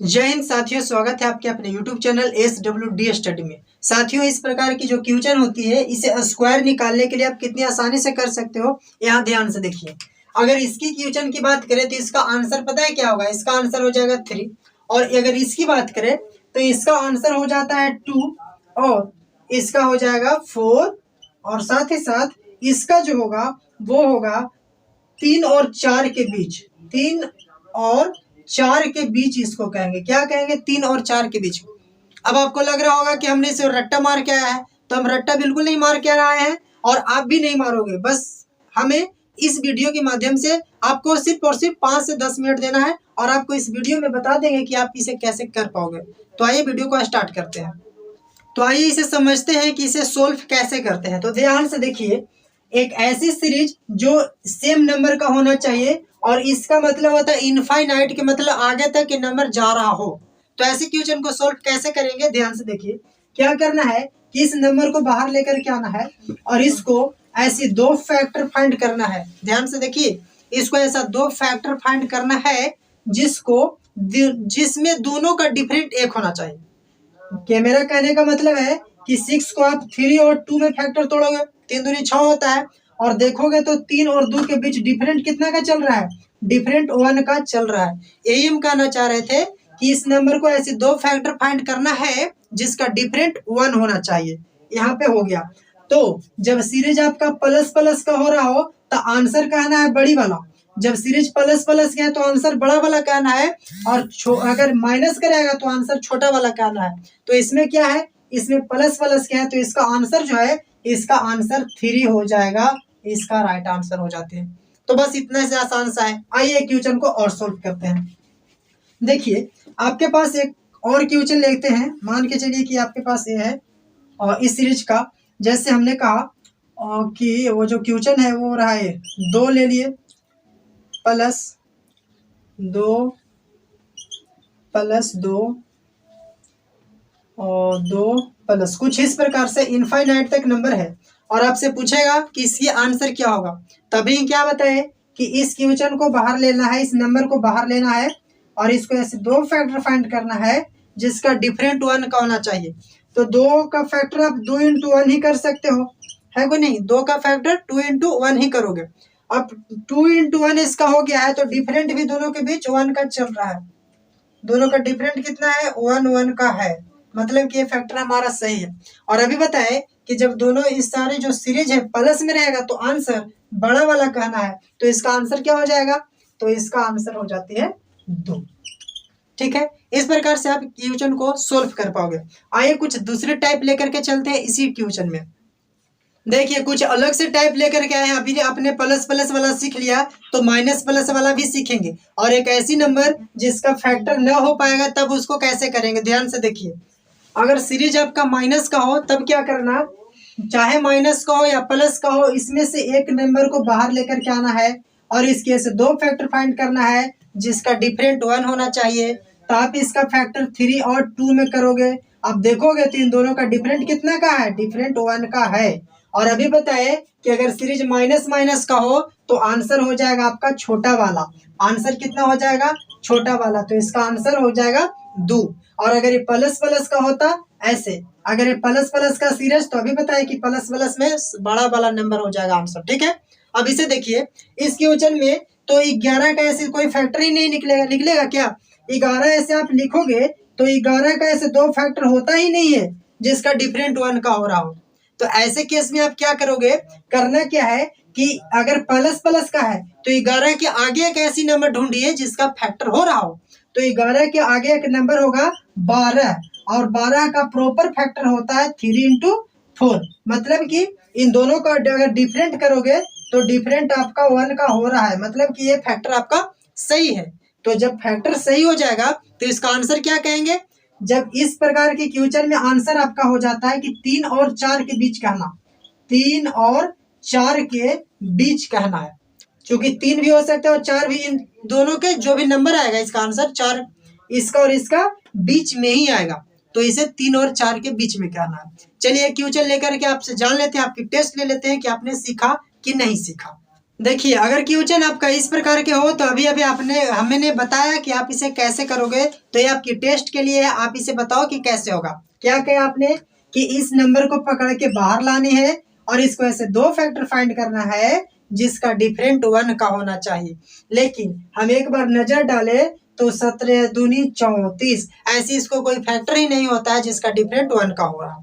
जय हिंद साथियों, स्वागत है आपके अपने YouTube चैनल SWD स्टडी में। साथियों, इस प्रकार की जो क्वेश्चन होती है इसे स्क्वायर निकालने के लिए आप कितनी आसानी से कर सकते हो, यहाँ ध्यान से देखिए। अगर इसकी क्वेश्चन की बात करें तो इसका आंसर पता है क्या होगा? इसका आंसर हो जाएगा 3। और अगर इसकी बात करें तो इसका आंसर हो जाता है 2 और इसका हो जाएगा 4 और साथ ही साथ इसका जो होगा वो होगा 3 और 4 के बीच। 3 और 4 के बीच इसको कहेंगे, क्या कहेंगे? 3 और 4 के बीच। अब आपको लग रहा होगा कि हमने इसे रट्टा मार के आया है, तो हम रट्टा बिल्कुल नहीं मार के आए हैं और आप भी नहीं मारोगे। बस हमें इस वीडियो के माध्यम से आपको सिर्फ और सिर्फ 5 से 10 मिनट देना है और आपको इस वीडियो में बता देंगे कि आप इसे कैसे कर पाओगे। तो आइए वीडियो को स्टार्ट करते हैं। तो आइए इसे समझते हैं कि इसे सोल्व कैसे करते हैं। तो ध्यान से देखिए, एक ऐसी सीरीज जो सेम नंबर का होना चाहिए और इसका मतलब होता है इनफाइनाइट के मतलब आगे तक ये नंबर जा रहा हो। तो ऐसे क्वेश्चन को सोल्व कैसे करेंगे? ध्यान से देखिए, क्या करना है कि इस नंबर को बाहर लेकर के आना है और इसको ऐसे दो फैक्टर फाइंड करना है। ध्यान से देखिए, इसको ऐसा दो फैक्टर फाइंड करना है जिसमें दोनों का डिफरेंट एक होना चाहिए। कि मेरा कहने का मतलब है कि 6 को आप 3 और 2 में फैक्टर तोड़ोगे, 3 दूनी 6 होता है और देखोगे तो 3 और 2 के बीच डिफरेंट कितना का चल रहा है? डिफरेंट 1 का चल रहा है। यही हम कहना चाह रहे थे कि इस नंबर को ऐसे दो फैक्टर फाइंड करना है जिसका डिफरेंट 1 होना चाहिए। यहाँ पे हो गया। तो जब सीरीज आपका प्लस प्लस का हो रहा हो तो आंसर कहना है बड़ी वाला। जब सीरीज प्लस प्लस का है तो आंसर बड़ा वाला कहना है और अगर माइनस करेगा तो आंसर छोटा वाला कहना है। तो इसमें क्या है? इसमें प्लस प्लस क्या है? तो इसका आंसर जो है, इसका आंसर 3 हो जाएगा। इसका राइट आंसर हो जाते हैं। तो बस इतना से आसान सा है। आइए क्वेश्चन को और सोल्व करते हैं। देखिए, आपके पास एक और क्वेश्चन लेते हैं। मान के चलिए कि आपके पास ये है और इस सीरीज का, जैसे हमने कहा कि वो जो क्वेश्चन है वो रहा है 2 ले लिए प्लस 2 प्लस 2 और 2 प्लस कुछ इस प्रकार से इनफाइनाइट तक नंबर है और आपसे पूछेगा कि इसकी आंसर क्या होगा। तभी क्या बताए कि इस क्वेश्चन को बाहर लेना है, इस नंबर को बाहर लेना है और इसको ऐसे दो फैक्टर फाइंड करना है जिसका डिफरेंट 1 का होना चाहिए। तो 2 का फैक्टर आप 2 into 1 ही कर सकते हो, है को नहीं? 2 का फैक्टर 2 into 1 ही करोगे। अब 2 into 1 इसका हो गया है तो डिफरेंट भी दोनों के बीच 1 का चल रहा है। दोनों का डिफरेंट कितना है? 1 का है, मतलब कि ये फैक्टर हमारा सही है। और अभी बताए कि जब दोनों इस सारे जो सीरीज है प्लस में रहेगा तो आंसर बड़ा वाला कहना है। तो इसका आंसर क्या हो जाएगा? तो इसका आंसर हो जाती है 2। ठीक है, इस प्रकार से आप क्वेश्चन को सोल्व कर पाओगे। आइए कुछ दूसरे टाइप लेकर के चलते हैं इसी क्वेश्चन में। देखिए, कुछ अलग से टाइप लेकर के आए हैं। अभी आपने प्लस प्लस वाला सीख लिया तो माइनस प्लस वाला भी सीखेंगे और एक ऐसी नंबर जिसका फैक्टर न हो पाएगा तब उसको कैसे करेंगे। ध्यान से देखिए, अगर सीरीज आपका माइनस का हो तब क्या करना, चाहे माइनस का हो या प्लस का हो, इसमें से एक नंबर को बाहर लेकर के आना है और इसके से दो फैक्टर फाइंड करना है जिसका डिफरेंट 1 होना चाहिए। तो आप इसका फैक्टर 3 और 2 में करोगे। अब देखोगे तो इन दोनों का डिफरेंट कितना का है? डिफरेंट 1 का है। और अभी बताए कि अगर सीरीज माइनस माइनस का हो तो आंसर हो जाएगा आपका छोटा वाला। आंसर कितना हो जाएगा? छोटा वाला। तो इसका आंसर हो जाएगा 2। और अगर ये प्लस प्लस का होता ऐसे, अगर ये प्लस प्लस का सीरीज, तो अभी बताए कि प्लस प्लस में बड़ा वाला नंबर हो जाएगा आंसर। ठीक है, अब इसे देखिए, इस क्वेश्चन में तो 11 का ऐसे कोई फैक्टर ही नहीं निकलेगा। निकलेगा क्या? 11 ऐसे आप लिखोगे तो 11 का ऐसे दो फैक्टर होता ही नहीं है जिसका डिफरेंट 1 का हो रहा हो। तो ऐसे केस में आप क्या करोगे? करना क्या है कि अगर प्लस प्लस का है तो 11 के आगे एक ऐसी नंबर ढूंढिए जिसका फैक्टर हो रहा हो। तो 11 के आगे एक नंबर होगा 12 और 12 का प्रॉपर फैक्टर होता है 3 into 4। मतलब कि इन दोनों का अगर डिफरेंट करोगे तो डिफरेंट आपका 1 का हो रहा है, मतलब कि ये फैक्टर आपका सही है। तो जब फैक्टर सही हो जाएगा तो इसका आंसर क्या कहेंगे? जब इस प्रकार के क्वेश्चन में आंसर आपका हो जाता है कि 3 और 4 के बीच कहना, 3 और 4 के बीच कहना है, क्योंकि 3 भी हो सकता है और 4 भी। इन दोनों के जो भी नंबर आएगा इसका आंसर 4 इसका और इसका बीच में ही आएगा। तो इसे 3 और 4 के बीच में कहना है। चलिए क्वेश्चन लेकर के आपसे जान लेते हैं, आपकी टेस्ट ले लेते हैं कि आपने सीखा कि नहीं सीखा। देखिए अगर क्वेश्चन आपका इस प्रकार के हो तो अभी अभी हमने बताया कि आप इसे कैसे करोगे, तो ये आपकी टेस्ट के लिए है। आप इसे बताओ कि कैसे होगा। क्या कहा आपने कि इस नंबर को पकड़ के बाहर लानी है और इसको ऐसे दो फैक्टर फाइंड करना है जिसका डिफरेंट 1 का होना चाहिए। लेकिन हम एक बार नजर डाले तो 17 दूनी 34, ऐसी इसको कोई फैक्टर ही नहीं होता है जिसका डिफरेंट 1 का हो रहा।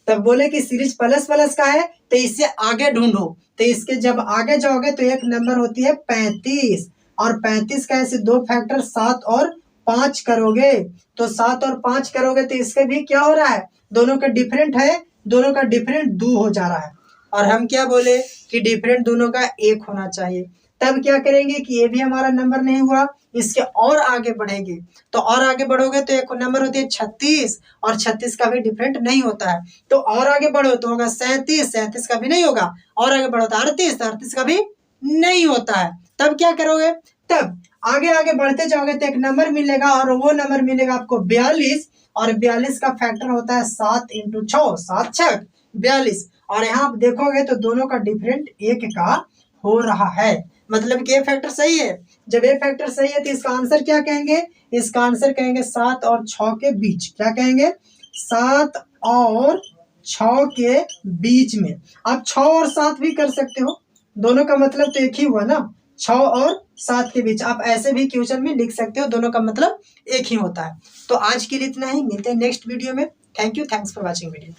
तब बोले कि सीरीज प्लस प्लस का है तो इससे आगे ढूंढो, तो इसके जब आगे जाओगे तो एक नंबर होती है 35, और 35 का ऐसे दो फैक्टर 7 और 5 करोगे तो 7 और 5 करोगे तो इसके भी क्या हो रहा है, दोनों का डिफरेंट है, दोनों का डिफरेंट 2 हो जा रहा है। और हम क्या बोले कि डिफरेंट दोनों का 1 होना चाहिए। तब क्या करेंगे कि ये भी हमारा नंबर नहीं हुआ, इसके और आगे बढ़ेंगे। तो और आगे बढ़ोगे तो एक नंबर होती है 36, और 36 का भी डिफरेंट नहीं होता है। तो और आगे बढ़ो तो होगा 37, 37 का भी नहीं होगा। और आगे बढ़ो तो 38, 38 का भी नहीं होता है। तब क्या करोगे, तब आगे आगे बढ़ते जाओगे तो एक नंबर मिलेगा, और वो नंबर मिलेगा आपको 42, और 42 का फैक्टर होता है 7 × 6, 7 6 42। और यहाँ आप देखोगे तो दोनों का डिफरेंट 1 का हो रहा है, मतलब कि ये फैक्टर सही है। जब ये फैक्टर सही है तो इसका आंसर क्या कहेंगे, इसका आंसर कहेंगे 7 और 6 के बीच। क्या कहेंगे, 7 और 6 के बीच में। आप 6 और 7 भी कर सकते हो, दोनों का मतलब तो एक ही हुआ ना, 6 और 7 के बीच। आप ऐसे भी क्वेश्चन में लिख सकते हो, दोनों का मतलब एक ही होता है। तो आज के लिए इतना ही, मिलते हैं नेक्स्ट वीडियो में। Thank you, thanks for watching video.